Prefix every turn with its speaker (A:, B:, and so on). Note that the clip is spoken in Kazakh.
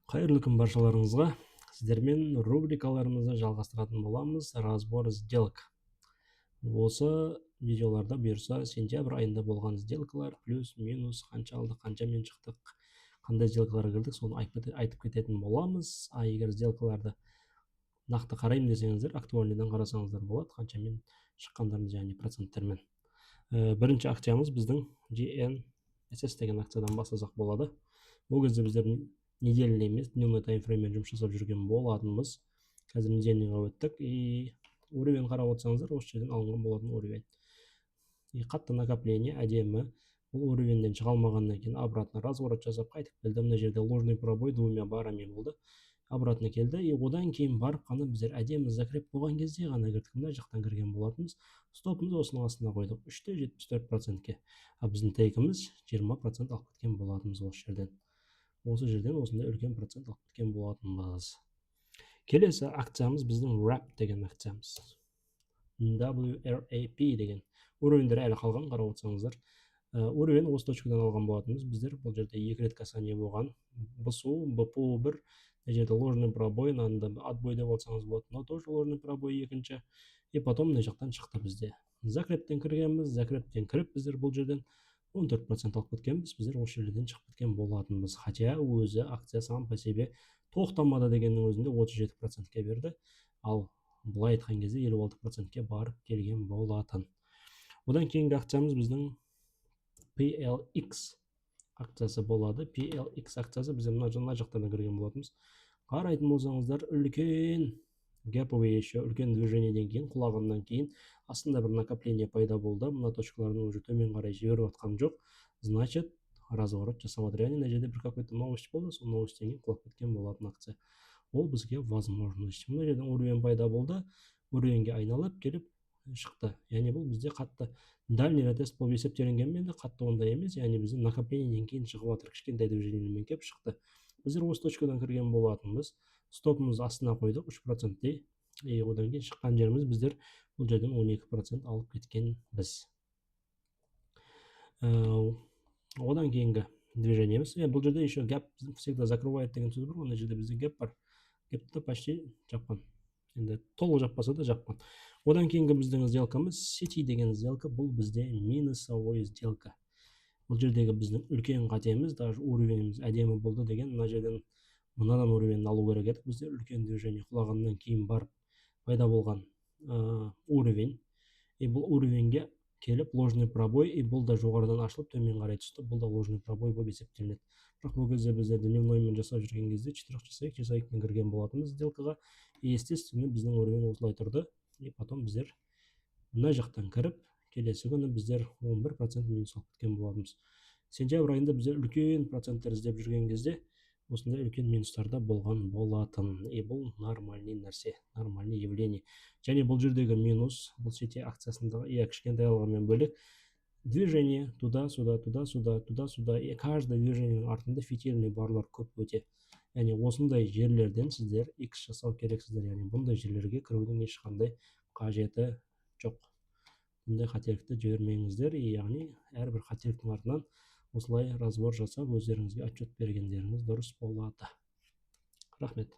A: Қайырлы күн баршаларыңызға. Сіздермен рубрикаларымызды жалғастыратын боламыз. Разбор сделок. Осы видеоларда бұйырса сентябрь айында болған сделкалар плюс минус қанша алдық, қаншамен шықтық, қандай сделкаларға кірдік, соны айтып кететін боламыз. Егер сделкаларды нақты қараймын десеңіздер, актуальныйдан қарасаңыздар болады, қаншамен шыққандарын және проценттермен. Бірінші акциямыз біздің GNSS деген акциядан бастасақ болады. Ол кезде біздер недельный емес, дневной таймфрейммен жұмыс жасап жүрген болатынбыз. Қазір недельныйға өттік. Уровень қарап отырсаңыздар, осы жерден алынған болатын уровень. Қатты накопление әдемі. Бұл уровеньден шыға алмағаннан кейін обратно разворот жасап қайтып келді. Мына жерде ложный пробой двумя барами болды. Обратно келді. Одан кейін барып қана біздер әдемі закреп болған кезде ғана кірдік. Мына жақтан кірген болатынбыз. Стопымыз осының астына қойдық 3,74%-ке. Біздің тейкіміз 20% алып кеткен болатынбыз осы жерден. Осы жерден осындай үлкен процент алып кеткен болатынбыз. Келесі акциямыз біздің WRAP деген акциямыз. WRAP деген. Уровендер әлі қалған, қарап отырсаңыздар. Уровень осы точкадан алған болатынбыз. Біздер бұл жерде 2 рет касание болған. BSU, BPU1, мына жерде ложный пробой, мынанда отбой деп алсаңыз болады. Мынау тоже ложный пробой екінші. И потом мына жақтан шықты бізде. Закрептен кіргенбіз, закрептен кіріп біздер бұл жерден 14% алып кеткенбіз. Біздер осы жерден шығып кеткен болатынбыз. Хотя өзі акция сам по себе тоқтамады дегеннің өзінде 37%-ке берді. Ал былай айтқан кезде 56%-ке барып келген болатын. Одан кейінгі акциямыз біздің PLX акциясы болады. PLX акциясы бізде мына жақтардан кірген болатынбыз. Қарайтын болсаңыздар, үлкен гэповый еще, үлкен движениеден кейін, құлағаннан кейін астында бір накопление пайда болды. Мына точкалардың уже төмен қарай жіберіп атқан жоқ. Значит, разворот жасап жатыр. Яғни мына жерде бір какой-то новость болды, сол новостьтен кейін құлап кеткен болатын акция. Ол бізге возможность. Мына жерден уровень пайда болды, уровеньге айналып келіп шықты. Яғни бұл бізде қатты дальний ретест болып есептелінгенмен де қатты ондай емес. Яғни біздің накоплениеден кейін шығып жатыр, кішкентай движениемен келіп шықты. Біздер осы точкадан кірген болатынбыз. Стопымыз астына қойдық 3%-дей. Одан кейін шыққан жеріміз біздер бұл жерден 12% алып кеткенбіз. Одан кейінгі движениеміз. Бұл жерде еще гэп всегда закрывает деген сөз бар. Онда жерде бізде гэп бар. Гэпті почти жапқан. Енді толық жаппаса да жапқан. Одан кейінгі біздің сделкамыз City деген сделка. Бұл бізде минусовой сделка. Бұл жердегі біздің үлкен қатеміз, даже уровеніміз әдемі болды деген, мына жерден мынадан уровень алу керек еді. Бізде үлкен движение құлағаннан кейін барып пайда болған уровень. Бұл уровеньге келіп ложный пробой, бұл да жоғарыдан ашылып төмен қарай түсті. Бұл да ложный пробой болып есептелінеді. Бірақ бұл кезде біздер дневноймен жасап жүрген кезде 4 часовикпен кірген болатынбыз сделкаға. Естественно, біздің уровень осылай тұрды. И потом біздер мына жақтан кіріп, келесі күні біздер 11% минус алып кеткен болатынбыз. Сентябрь айында біздер үлкен проценттер іздеп жүрген кезде осындай үлкен минустарда болған болатын. Бұл нормальный нәрсе, нормальный явление. Және бұл жердегі минус, бұл City акциясындағы кішкентай алғанмен бөлек движение туда-сюда, туда-сюда, туда-сюда. Каждый движениенің артында фитильный барлар көп өте. Яғни осындай жерлерден сіздер X жасау керексіздер. Яғни бұндай жерлерге кірудің ешқандай қажеті жоқ. Бұндай қателікті жібермеңіздер. Яғни әрбір қателіктің артынан осылай разбор жасап өздеріңізге отчет бергендеріңіз дұрыс болады. Рахмет.